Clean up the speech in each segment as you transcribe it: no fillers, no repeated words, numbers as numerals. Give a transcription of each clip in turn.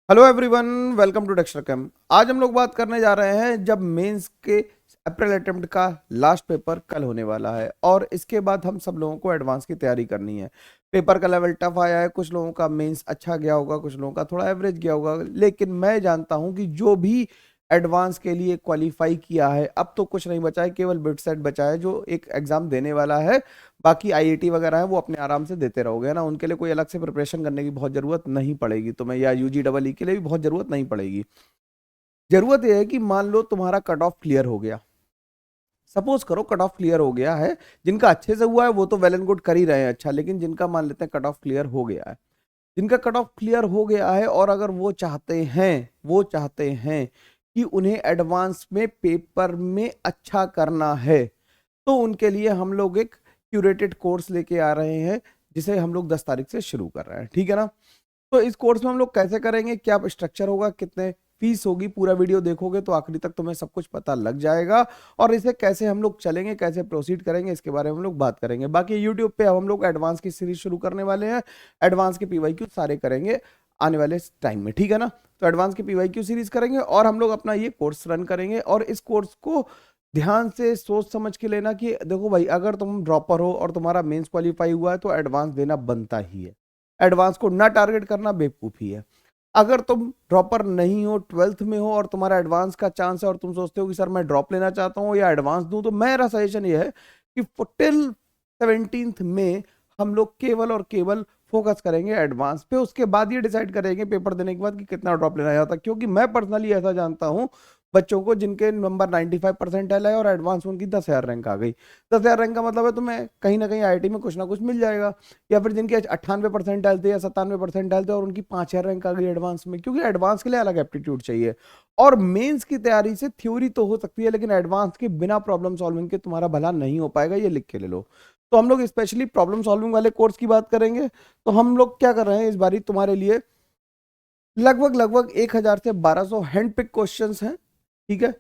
Hello everyone, welcome to Dexter cam. आज हम लोग बात करने जा रहे हैं जब मेंस के अप्रैल अटेम्प्ट का लास्ट पेपर कल होने वाला है और इसके बाद हम सब लोगों को एडवांस की तैयारी करनी है। पेपर का लेवल टफ आया है, कुछ लोगों का मेंस अच्छा गया होगा, कुछ लोगों का थोड़ा एवरेज गया होगा, लेकिन मैं जानता हूं कि जो भी एडवांस के लिए क्वालिफाई किया है अब तो कुछ नहीं बचा है, केवल बिट सेट बचा है जो एक एग्जाम देने वाला है। बाकी आईआईटी वगैरह है वो अपने आराम से देते रहोगे ना, उनके लिए कोई अलग से प्रिपरेशन करने की बहुत जरूरत नहीं पड़ेगी तुम्हें, या यूजी डबल ई के लिए भी बहुत जरूरत नहीं पड़ेगी। जरूरत यह है कि मान लो तुम्हारा कट ऑफ क्लियर हो गया, सपोज करो कट ऑफ क्लियर हो गया है। जिनका अच्छे से हुआ है वो तो वेल एंड गुड कर ही रहे हैं अच्छा, लेकिन जिनका मान लेते हैं कट ऑफ क्लियर हो गया है, जिनका कट ऑफ क्लियर हो गया है और अगर वो चाहते हैं कि उन्हें एडवांस में पेपर में अच्छा करना है, तो उनके लिए हम लोग एक क्यूरेटेड कोर्स लेके आ रहे हैं जिसे हम लोग 10 तारीख से शुरू कर रहे हैं, ठीक है ना। तो इस कोर्स में हम लोग कैसे करेंगे, क्या स्ट्रक्चर होगा, कितने फीस होगी, पूरा वीडियो देखोगे तो आखिरी तक तुम्हें सब कुछ पता लग जाएगा। और इसे कैसे हम लोग चलेंगे, कैसे प्रोसीड करेंगे, इसके बारे में हम लोग बात करेंगे। बाकी यूट्यूब पे अब हम लोग एडवांस की सीरीज शुरू करने वाले हैं, एडवांस के पीवाईक्यू सारे करेंगे आने वाले टाइम में, ठीक है ना। तो एडवांस की पीवाईक्यू सीरीज करेंगे और हम लोग अपना ये कोर्स रन करेंगे। और इस कोर्स को ध्यान से सोच समझ के लेना कि देखो भाई, अगर तुम ड्रॉपर हो और तुम्हारा मेंस क्वालिफाई हुआ है तो एडवांस देना बनता ही है। एडवांस को ना टारगेट करना बेवकूफी है। अगर तुम ड्रॉपर नहीं हो, 12th में हो और तुम्हारा एडवांस का चांस है और तुम सोचते हो कि सर मैं ड्रॉप लेना चाहता हूँ या एडवांस दूं, तो मेरा सजेशन ये है कि टिल 17th में हम लोग केवल और केवल फोकस करेंगे एडवांस पे। उसके बाद ये डिसाइड करेंगे पेपर देने के बाद कि कितना ड्रॉप लेना चाहता, क्योंकि मैं पर्सनली ऐसा जानता हूँ बच्चों को जिनके नंबर 95 परसेंटाइल है और एडवांस उनकी 10,000 रैंक आ गई। 10,000 रैंक का मतलब है तुम्हें कहीं ना कहीं आईआईटी में कुछ ना कुछ मिल जाएगा। या फिर जिनके 98 परसेंटाइल थे या 97 परसेंटाइल थे और उनकी 5,000 रैंक आ गई एडवांस में, क्योंकि एडवांस के लिए अलग एप्टीट्यूड चाहिए। और मेंस की तैयारी से थ्योरी तो हो सकती है, लेकिन एडवांस के बिना प्रॉब्लम सॉल्विंग के तुम्हारा भला नहीं हो पाएगा, ये लिख के ले लो। तो हम लोग स्पेशली प्रॉब्लम सॉल्विंग वाले कोर्स की बात करेंगे। तो हम लोग क्या कर रहे हैं इस बारी तुम्हारे लिए, लगभग लगभग 1,000 से 1,200 हैंड पिक क्वेश्चन हैं, ठीक है।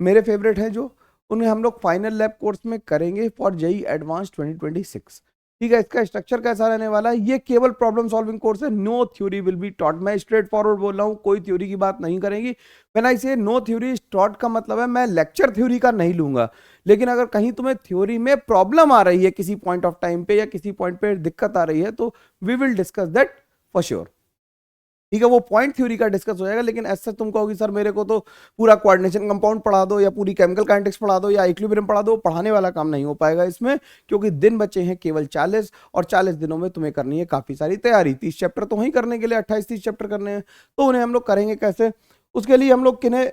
मेरे फेवरेट हैं जो, उन्हें हम लोग फाइनल लैब कोर्स में करेंगे फॉर जेई एडवांस 2026, ठीक है। इसका स्ट्रक्चर कैसा रहने वाला है, ये केवल प्रॉब्लम सॉल्विंग कोर्स है, no theory will be taught. मैं स्ट्रेट फॉरवर्ड बोल रहा हूँ, कोई थ्योरी की बात नहीं करेंगी। व्हेन आई से नो थ्योरी टॉट का मतलब है मैं लेक्चर थ्योरी का नहीं लूंगा, लेकिन अगर कहीं तुम्हें थ्योरी में प्रॉब्लम आ रही है किसी पॉइंट ऑफ टाइम पे या किसी पॉइंट पे दिक्कत आ रही है, तो we will discuss that for sure, ठीक है। वो पॉइंट थ्योरी का डिस्कस हो जाएगा, लेकिन ऐसे तुम कहोगी सर मेरे को तो पूरा कोऑर्डिनेशन कंपाउंड पढ़ा दो या पूरी केमिकल काइनेटिक्स पढ़ा दो या इक्विलिब्रियम पढ़ा दो, पढ़ाने वाला काम नहीं हो पाएगा इसमें, क्योंकि दिन बचे हैं केवल 40 और 40 दिनों में तुम्हें करनी है काफी सारी तैयारी। 30 चैप्टर तो वहीं करने के लिए 28-30 चैप्टर करने हैं, तो उन्हें हम लोग करेंगे कैसे। उसके लिए हम लोग किन्हें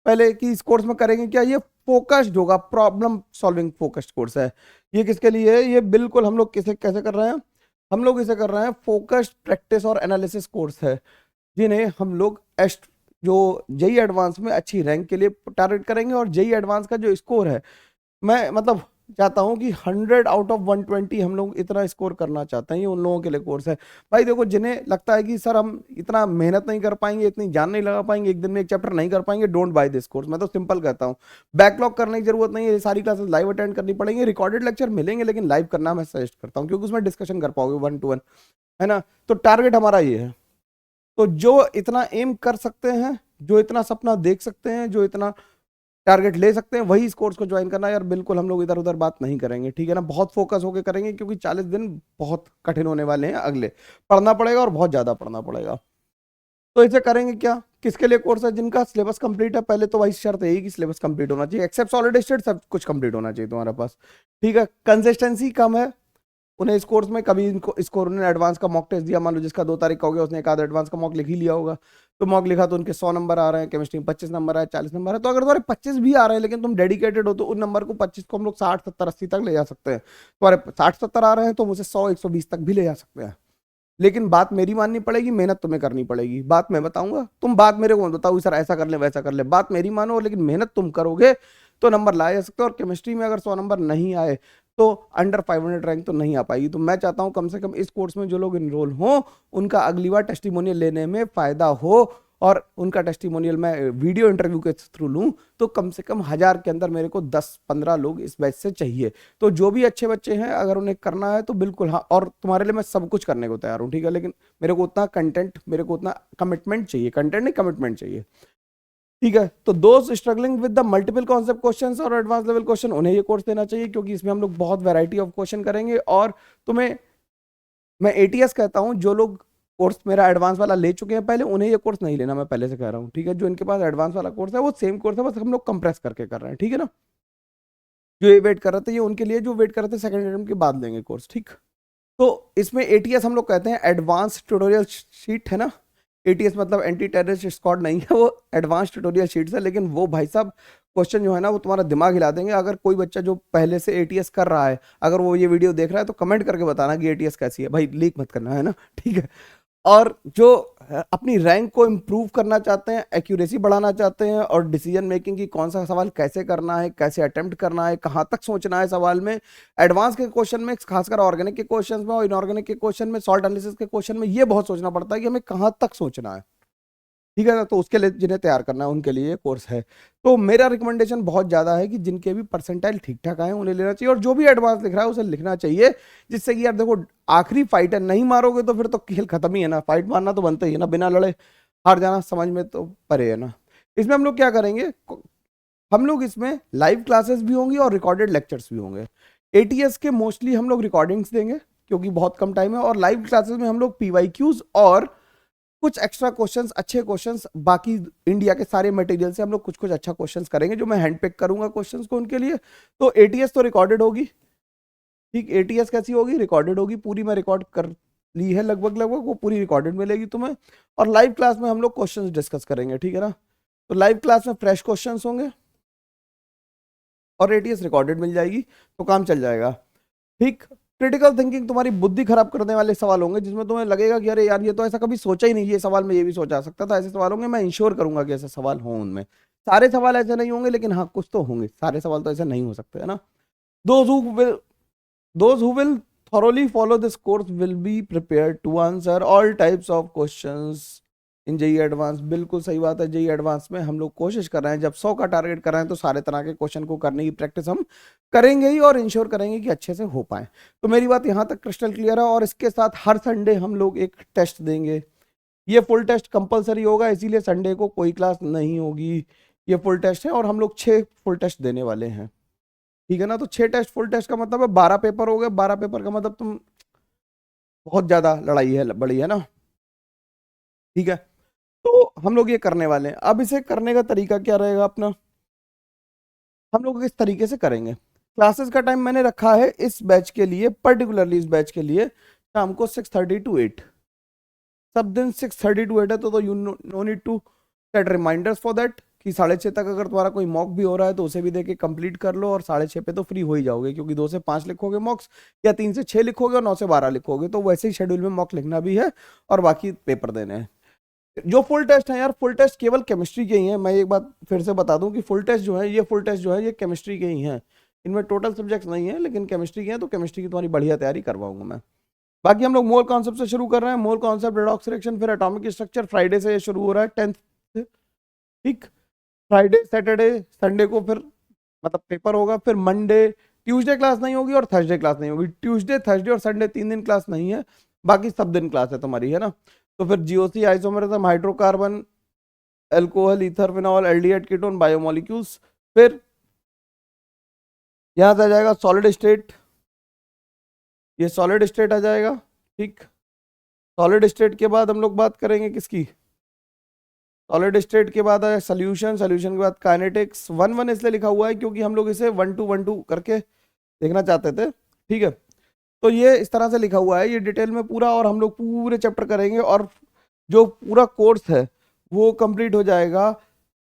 पहले की इस कोर्स में करेंगे क्या, ये फोकस्ड होगा, प्रॉब्लम सॉल्विंग फोकस्ड कोर्स है। ये किसके लिए है, ये बिल्कुल हम लोग किसे कैसे कर रहे हैं, हम लोग इसे कर रहे हैं फोकस्ड प्रैक्टिस और एनालिसिस कोर्स है, जिन्हें हम लोग एस्ट जो जेई एडवांस में अच्छी रैंक के लिए टारगेट करेंगे। और जेई एडवांस का जो स्कोर है, मैं मतलब चाहता हूं कि 100 आउट ऑफ 120 हम लोग इतना स्कोर करना चाहते हैं, ये उन लोगों के लिए कोर्स है। भाई देखो, जिन्हें लगता है कि सर हम इतना मेहनत नहीं कर पाएंगे, इतनी जान नहीं लगा पाएंगे, एक दिन में एक चैप्टर नहीं कर पाएंगे, डोंट बाय दिस कोर्स। मैं तो सिंपल कहता हूँ, बैकलॉग करने की जरूरत नहीं है, ये सारी क्लासेस लाइव अटेंड करनी पड़ेंगे, रिकॉर्डेड लेक्चर मिलेंगे लेकिन लाइव करना मैं सजेस्ट करता हूँ, क्योंकि उसमें डिस्कशन कर पाओगे 1 to 1, है ना। तो टारगेट हमारा ये है। तो जो इतना एम कर सकते हैं, जो इतना सपना देख सकते हैं, जो इतना टारगेट ले सकते हैं, वही इस कोर्स को ज्वाइन करना है यार। बिल्कुल हम लोग इधर उधर बात नहीं करेंगे, ठीक है ना। बहुत फोकस होकर करेंगे, क्योंकि 40 दिन बहुत कठिन होने वाले हैं, अगले पढ़ना पड़ेगा और बहुत ज्यादा पढ़ना पड़ेगा। तो इसे करेंगे क्या, किसके लिए कोर्स है, जिनका सिलेबस कंप्लीट है। पहले तो भाई शर्त यही कि सिलेबस कंप्लीट होना चाहिए, एक्सेप्ट सॉलिड स्टेट सब कुछ कंप्लीट होना चाहिए तुम्हारे पास, ठीक है। कंसिस्टेंसी कम है, उन्हें इस कोर्स में कभी इनको इसको उन्होंने एडवांस का मॉक टेस्ट दिया, मान लो जिसका 2 तारीख का हो गया, उसने एक आधा एडवांस का मॉक लिख ही लिया होगा। तो मॉक लिखा तो उनके 100 नंबर आ रहे हैं, केमिस्ट्री में 25 नंबर आए, 40 नंबर है। तो अगर तुम्हारे 25 भी आ रहे हैं लेकिन तुम डेडिकेटेड हो, तो उन नंबर को 25 को हम लोग 60 70 80 तक ले जा सकते हैं। तुम्हारे 60 70 आ रहे हैं तो मुझे 100 120 तक भी ले जा सकते हैं। लेकिन बात मेरी माननी पड़ेगी, मेहनत तुम्हें करनी पड़ेगी। बात मैं बताऊंगा, तुम बात मेरे को मत बताओ सर ऐसा कर ले वैसा कर ले, बात मेरी मानो, लेकिन मेहनत तुम करोगे तो नंबर लाए जा सकते हो। और केमिस्ट्री में अगर 100 नंबर नहीं आए तो अंडर 500 रैंक तो नहीं आ पाएगी। तो मैं चाहता हूं कम से कम इस कोर्स में जो लोग इनरोल हों, उनका अगली बार टेस्टिमोनियल लेने में फायदा हो और उनका टेस्टिमोनियल मैं वीडियो इंटरव्यू के थ्रू लूँ तो कम से कम 1000 के अंदर मेरे को 10-15 लोग इस बैच से चाहिए। तो जो भी अच्छे बच्चे हैं अगर उन्हें करना है तो बिल्कुल हाँ, और तुम्हारे लिए मैं सब कुछ करने को तैयार हूँ, ठीक है, लेकिन मेरे को उतना कंटेंट, मेरे को उतना कमिटमेंट चाहिए, कंटेंट नहीं कमिटमेंट चाहिए, ठीक है। तो दोस्त struggling with the multiple concept questions और एडवांस लेवल क्वेश्चन, उन्हें ये कोर्स देना चाहिए क्योंकि इसमें हम लोग बहुत वैरायटी ऑफ क्वेश्चन करेंगे। और तुम्हें मैं एटीएस कहता हूं, जो लोग कोर्स मेरा एडवांस वाला ले चुके हैं पहले, उन्हें ये कोर्स नहीं लेना, मैं पहले से कह रहा हूँ, ठीक है। जो इनके पास एडवांस वाला कोर्स है वो सेम कोर्स है, बस हम लोग कंप्रेस करके कर रहे हैं, ठीक है ना। जो ये वेट कर रहे थे ये उनके लिए, जो वेट कर रहे थे सेकंड अटेम्प्ट के बाद लेंगे कोर्स, ठीक। तो इसमें एटीएस हम लोग कहते हैं एडवांस ट्यूटोरियल शीट, है ना। एटीएस मतलब एंटी टेररिस्ट स्क्वाड नहीं है, वो एडवांस ट्यूटोरियल शीट्स है। लेकिन वो भाई साहब क्वेश्चन जो है ना वो तुम्हारा दिमाग हिला देंगे। अगर कोई बच्चा जो पहले से एटीएस कर रहा है, अगर वो ये वीडियो देख रहा है तो कमेंट करके बताना कि एटीएस कैसी है, भाई लीक मत करना, है ना, ठीक है। और जो अपनी रैंक को इम्प्रूव करना चाहते हैं, एक्यूरेसी बढ़ाना चाहते हैं, और डिसीजन मेकिंग की कौन सा सवाल कैसे करना है, कैसे अटेम्प्ट करना है, कहाँ तक सोचना है सवाल में, एडवांस के क्वेश्चन में, खासकर ऑर्गेनिक के क्वेश्चन में और इनऑर्गेनिक के क्वेश्चन में, सॉल्ट एनालिसिस के क्वेश्चन में, ये बहुत सोचना पड़ता है कि हमें कहाँ तक सोचना है, ठीक है ना। तो उसके लिए जिन्हें तैयार करना है उनके लिए ये कोर्स है। तो मेरा रिकमेंडेशन बहुत ज़्यादा है कि जिनके भी परसेंटाइल ठीक ठाक आए उन्हें लेना चाहिए, और जो भी एडवांस लिख रहा है उसे लिखना चाहिए, जिससे कि यार देखो आखिरी फाइट है, नहीं मारोगे तो फिर तो खेल खत्म ही है ना, फाइट मारना तो बनता ही है ना, बिना लड़े हार जाना समझ में तो परे है ना। इसमें हम लोग क्या करेंगे, हम लोग इसमें लाइव क्लासेस भी होंगी और रिकॉर्डेड लेक्चर्स भी होंगे। एटीएस के मोस्टली हम लोग रिकॉर्डिंग्स देंगे क्योंकि बहुत कम टाइम है, और लाइव क्लासेस में हम लोग पीवाईक्यूज और कुछ एक्स्ट्रा क्वेश्चंस, अच्छे क्वेश्चंस, बाकी इंडिया के सारे मटेरियल से हम लोग कुछ कुछ अच्छा क्वेश्चंस करेंगे, जो मैं हैंड पिक करूंगा क्वेश्चंस को उनके लिए। तो एटीएस तो रिकॉर्डेड होगी, ठीक। एटीएस कैसी होगी, रिकॉर्डेड होगी पूरी, मैं रिकॉर्ड कर ली है लगभग लगभग, वो पूरी रिकॉर्डेड मिलेगी तुम्हें। और लाइव क्लास में हम लोग क्वेश्चंस डिस्कस करेंगे, ठीक है ना। तो लाइव क्लास में फ्रेश क्वेश्चंस होंगे और एटीएस रिकॉर्डेड मिल जाएगी, तो काम चल जाएगा, ठीक। क्रिटिकल थिंकिंग, तुम्हारी बुद्धि खराब करने वाले सवाल होंगे जिसमें तुम्हें लगेगा कि अरे यार ये तो ऐसा कभी सोचा ही नहीं, ये सवाल में ये भी सोचा सकता था, ऐसे सवाल होंगे। मैं इंश्योर करूंगा कि ऐसे सवाल हों उनमें। सारे सवाल ऐसे नहीं होंगे लेकिन हाँ कुछ तो होंगे, सारे सवाल तो ऐसे नहीं हो सकते, है ना। Those who will those who will thoroughly follow this course will be prepared to answer all types of questions in JEE advanced. बिल्कुल सही बात है, जेई एडवांस में हम लोग कोशिश कर रहे हैं, जब 100 का टारगेट कर रहे हैं तो सारे तरह के क्वेश्चन को करने की प्रैक्टिस हम करेंगे ही, और इंश्योर करेंगे कि अच्छे से हो पाए। तो मेरी बात यहाँ तक क्रिस्टल क्लियर है। और इसके साथ हर संडे हम लोग एक टेस्ट देंगे, ये फुल टेस्ट कंपलसरी होगा, इसीलिए संडे को कोई क्लास नहीं होगी, ये फुल टेस्ट है। और हम लोग 6 फुल टेस्ट देने वाले हैं, ठीक है ना। तो 6 टेस्ट, फुल टेस्ट का मतलब है 12 पेपर हो गए, 12 पेपर का मतलब तुम बहुत ज्यादा लड़ाई है, बड़ी है ना, ठीक है। तो हम लोग ये करने वाले हैं। अब इसे करने का तरीका क्या रहेगा अपना, हम लोग इस तरीके से करेंगे। क्लासेस का टाइम मैंने रखा है इस बैच के लिए, पर्टिकुलरली इस बैच के लिए शाम को 6:30 to 8, सब दिन 6:30 to 8 है। तो you no need to set reminders for that कि 6:30 तक अगर तुम्हारा कोई मॉक भी हो रहा है तो उसे भी देके कंप्लीट कर लो, और 6:30 पे तो फ्री हो ही जाओगे, क्योंकि 2 से 5 लिखोगे मॉक्स, या 3 से 6 लिखोगे, और 9 से 12 लिखोगे, तो वैसे ही शेड्यूल में मॉक लिखना भी है और बाकी पेपर देने हैं। जो फुल टेस्ट है यार, फुल टेस्ट केवल केमिस्ट्री के ही हैं। मैं एक बात फिर से बता दूं कि फुल टेस्ट जो है, ये फुल टेस्ट जो है ये केमिस्ट्री के ही हैं, इनमें टोटल सब्जेक्ट्स नहीं है, लेकिन केमिस्ट्री के हैं, तो केमिस्ट्री की तुम्हारी बढ़िया तैयारी करवाऊंगा मैं। बाकी हम लोग मोल कॉन्सेप्ट से शुरू कर रहे हैं, मोल कॉन्सेप्ट, रेडॉक्स रिएक्शन, फिर एटॉमिक स्ट्रक्चर। फ्राइडे से ये शुरू हो रहा है 10th से, ठीक। फ्राइडे, सैटरडे, संडे को फिर मतलब पेपर होगा, फिर मंडे, ट्यूसडे क्लास नहीं होगी और थर्सडे क्लास नहीं होगी। ट्यूसडे, थर्सडे और संडे 3 दिन क्लास नहीं है, बाकी सब दिन क्लास है तुम्हारी, है ना। तो फिर GOC, isomerism, hydrocarbon, alcohol, ether, phenol, aldehyde, ketone, biomolecules. फिर यहाँ से आ जाएगा सॉलिड स्टेट, ये सॉलिड स्टेट आ जाएगा, ठीक। सॉलिड स्टेट के बाद हम लोग बात करेंगे किसकी, सॉलिड स्टेट के बाद आया सोल्यूशन, सोल्यूशन के बाद काइनेटिक्स। 1-1 इसलिए लिखा हुआ है क्योंकि हम लोग इसे 1-2 करके देखना चाहते थे, ठीक है। तो ये इस तरह से लिखा हुआ है, ये डिटेल में पूरा, और हम लोग पूरे चैप्टर करेंगे। और जो पूरा कोर्स है वो कंप्लीट हो जाएगा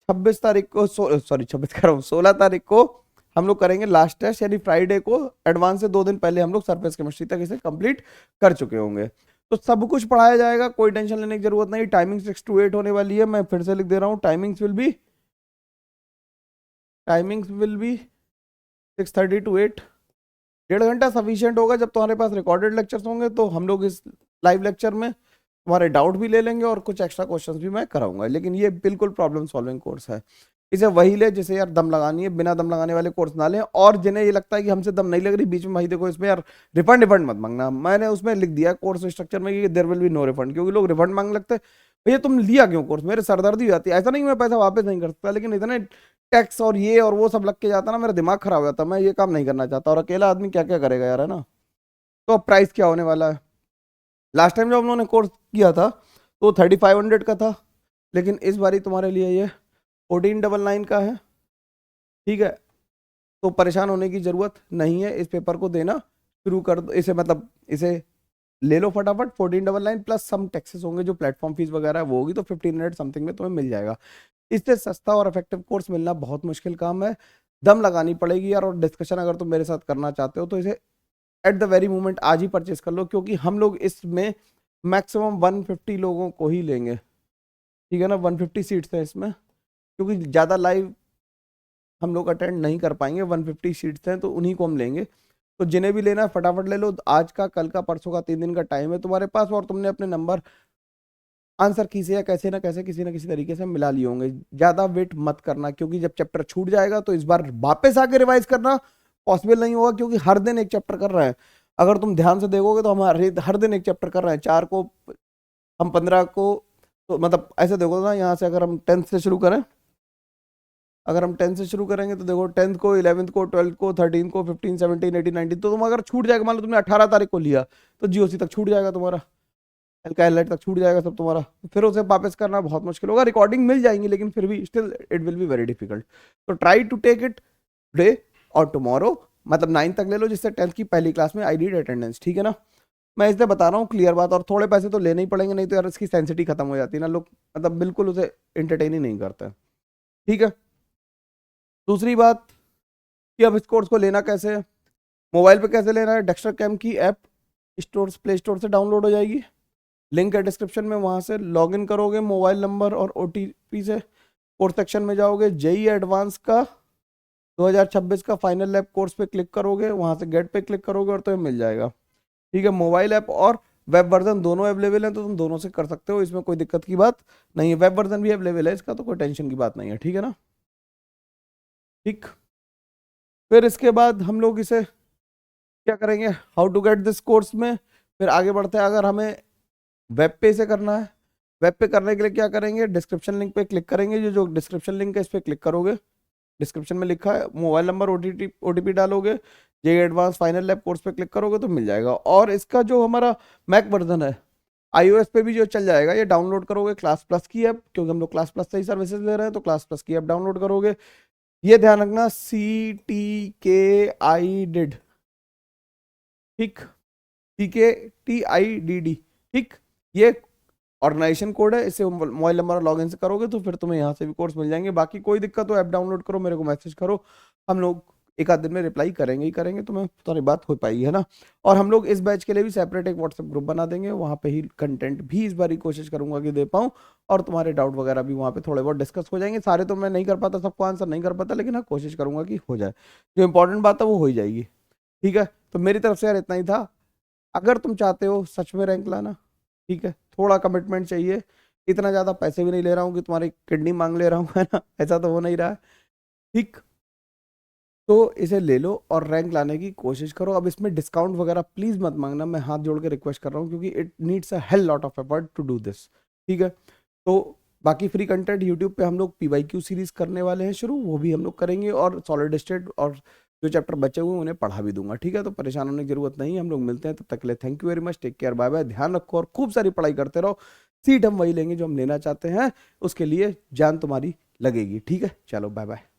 26 तारीख को, सॉरी 26 कर रहा हूँ, 16 तारीख को हम लोग करेंगे लास्ट टेस्ट, यानी फ्राइडे को। एडवांस से 2 दिन पहले हम लोग सरफेस केमिस्ट्री तक इसे कंप्लीट कर चुके होंगे। तो सब कुछ पढ़ाया जाएगा, कोई टेंशन लेने की जरूरत नहीं। टाइमिंग 6 to 8 होने वाली है, मैं फिर से लिख दे रहा हूँ, टाइमिंग्स विल बी 6:30 to 8। 1.5 घंटा सफिशियंट होगा। जब तुम्हारे पास रिकॉर्डेड लेक्चर्स होंगे तो हम लोग इस लाइव लेक्चर में तुम्हारे डाउट भी ले लेंगे और कुछ एक्स्ट्रा क्वेश्चंस भी मैं कराऊंगा। लेकिन ये बिल्कुल प्रॉब्लम सॉल्विंग कोर्स है, इसे वही ले जिसे यार दम लगानी है, बिना दम लगाने वाले कोर्स ना लें। और जिन्हें ये लगता है कि हमसे दम नहीं लग रही बीच में, भाई देखो इसमें यार रिफंड रिफंड मत मांगना, मैंने उसमें लिख दिया कोर्स स्ट्रक्चर में कि there will be no refund, क्योंकि लोग रिफंड मांग लगते हैं। भैया तुम लिया क्यों कोर्स, मेरे सरदर्दी हो जाती है। ऐसा नहीं मैं पैसा वापस नहीं कर सकता, लेकिन इतने टैक्स और ये और वो सब लग के जाता ना, मेरा दिमाग खराब हो जाता, मैं ये काम नहीं करना चाहता। और अकेला आदमी क्या क्या करेगा यार, है ना। तो अब प्राइस क्या होने वाला है, लास्ट टाइम जब हम लोगों ने कोर्स किया था तो 3500 का था, लेकिन इस बारी तुम्हारे लिए ये 1499 का है, ठीक है। तो परेशान होने की जरूरत नहीं है, इस पेपर को देना शुरू कर दो, इसे मतलब इसे ले लो फटाफट। 1499 प्लस सम टैक्सेस होंगे, जो प्लेटफॉर्म फीस वगैरह वो होगी, तो 1500 समथिंग में तुम्हें मिल जाएगा। इससे सस्ता और इफेक्टिव कोर्स मिलना बहुत मुश्किल काम है, दम लगानी पड़ेगी यार। और डिस्कशन अगर तुम मेरे साथ करना चाहते हो तो इसे एट द वेरी मोमेंट आज ही परचेज कर लो, क्योंकि हम लोग इसमें मैक्सिमम 150 लोगों को ही लेंगे, ठीक है ना। 150 सीट्स हैं इसमें, क्योंकि ज़्यादा लाइव हम लोग अटेंड नहीं कर पाएंगे, 150 सीट्स हैं तो उन्हीं को हम लेंगे। तो जिन्हें भी लेना है फटाफट ले लो, आज का, कल का, परसों का, 3 दिन का टाइम है तुम्हारे पास, और तुमने अपने नंबर आंसर की से या कैसे ना कैसे किसी ना किसी तरीके से मिला लिए होंगे। ज़्यादा वेट मत करना, क्योंकि जब चैप्टर छूट जाएगा तो इस बार वापस आके रिवाइज करना पॉसिबल नहीं होगा, क्योंकि हर दिन एक चैप्टर कर रहे हैं। अगर तुम ध्यान से देखोगे तो हम हर दिन एक चैप्टर कर रहे हैं, 4 को हम 15 को, तो मतलब ऐसे देखो ना, यहाँ से अगर हम 10th से शुरू करें, अगर हम 10th से शुरू करेंगे तो देखो 10th को, 11th को, 12th को, 13th को, 15, 17, 18, 19, तो तुम अगर छूट जाएगा, मान लो तुमने 18 तारीख को लिया तो जीओसी तक छूट जाएगा तुम्हारा, हल्का हाईलाइट तक छूट जाएगा सब तुम्हारा, फिर उसे वापस करना बहुत मुश्किल होगा। रिकॉर्डिंग मिल जाएंगी लेकिन फिर भी still it will be very difficult. तो try to take it today और टुमारो, मतलब 9 तक ले लो, जिससे 10th की पहली क्लास में आई नीड अटेंडेंस, ठीक है ना। मैं इसलिए बता रहा हूँ क्लियर बात, और थोड़े पैसे तो लेने ही पड़ेंगे, नहीं तो यार इसकी सेंसिटी खत्म हो जाती है ना, लोग मतलब बिल्कुल उसे एंटरटेन ही नहीं करते, ठीक है। दूसरी बात कि अब इस कोर्स को लेना कैसे है, मोबाइल पे कैसे लेना है। डेक्स्टर कैम की ऐप स्टोर, प्ले स्टोर से डाउनलोड हो जाएगी, लिंक है डिस्क्रिप्शन में, वहां से लॉगिन करोगे मोबाइल नंबर और ओटीपी से, कोर्स सेक्शन में जाओगे, जेई एडवांस का 2026 का फाइनल लैब कोर्स पे क्लिक करोगे, वहां से गेट पे क्लिक करोगे और तुम्हें मिल जाएगा, ठीक है। मोबाइल ऐप और वेब वर्जन दोनों अवेलेबल है, तो तुम दोनों से कर सकते हो, इसमें कोई दिक्कत की बात नहीं है। वेब वर्जन भी अवेलेबल है इसका, तो कोई टेंशन की बात नहीं है, ठीक है ना। ठीक, फिर इसके बाद हम लोग इसे क्या करेंगे, how to get this course में फिर आगे बढ़ते हैं। अगर हमें वेब पे से करना है, वेब पे करने के लिए क्या करेंगे, डिस्क्रिप्शन लिंक पे क्लिक करेंगे, जो जो डिस्क्रिप्शन लिंक है इस पे क्लिक करोगे, डिस्क्रिप्शन में लिखा है, मोबाइल नंबर ओटीपी डालोगे, जे एडवांस फाइनल लैब कोर्स पे क्लिक करोगे तो मिल जाएगा। और इसका जो हमारा मैक वर्जन है, iOS पे भी जो चल जाएगा, ये डाउनलोड करोगे क्लास प्लस की ऐप, क्योंकि हम लोग क्लास प्लस से ही सर्विसेज ले रहे हैं, तो क्लास प्लस की ऐप डाउनलोड करोगे। ये ध्यान रखना, CTKIDD, ठीक, CKTIDD, ठीक, ये ऑर्गेनाइजेशन कोड है, इसे मोबाइल नंबर लॉगिन से करोगे तो फिर तुम्हें यहाँ से भी कोर्स मिल जाएंगे। बाकी कोई दिक्कत हो ऐप डाउनलोड करो, मेरे को मैसेज करो, हम लोग एक आध दिन में रिप्लाई करेंगे ही करेंगे, तुम्हें तुम्हारी बात हो पाएगी, है ना। और हम लोग इस बैच के लिए भी सेपरेट एक व्हाट्सएप ग्रुप बना देंगे, वहाँ पे ही कंटेंट भी इस बार ही कोशिश करूंगा कि दे पाऊँ, और तुम्हारे डाउट वगैरह भी वहाँ पे थोड़े बहुत डिस्कस हो जाएंगे। सारे तो मैं नहीं कर पाता, सबको आंसर नहीं कर पाता, लेकिन हाँ कोशिश करूंगा कि हो जाए, जो इंपॉर्टेंट बात है वो हो ही जाएगी, ठीक है। तो मेरी तरफ से यार इतना ही था। अगर तुम चाहते हो सच में रैंक लाना, ठीक है, थोड़ा कमिटमेंट चाहिए, इतना ज़्यादा पैसे भी नहीं ले रहा हूँ कि तुम्हारी किडनी मांग ले रहा हूँ, है ना, ऐसा तो हो नहीं रहा है, ठीक। तो इसे ले लो और रैंक लाने की कोशिश करो। अब इसमें डिस्काउंट वगैरह प्लीज़ मत मांगना, मैं हाथ जोड़ के रिक्वेस्ट कर रहा हूँ, क्योंकि it needs a hell lot of effort to do this, ठीक है। तो बाकी फ्री कंटेंट यूट्यूब पे हम लोग PYQ सीरीज करने वाले हैं शुरू, वो भी हम लोग करेंगे, और सॉलिड स्टेट और जो चैप्टर बचे हुए हैं उन्हें पढ़ा भी दूंगा, ठीक है। तो परेशान होने की जरूरत नहीं है, हम लोग मिलते हैं, तब तक के लिए thank you very much, take care, bye bye, ध्यान रखो और खूब सारी पढ़ाई करते रहो। सीट हम वही लेंगे जो हम लेना चाहते हैं, उसके लिए जान तुम्हारी लगेगी, ठीक है। चलो बाय बाय।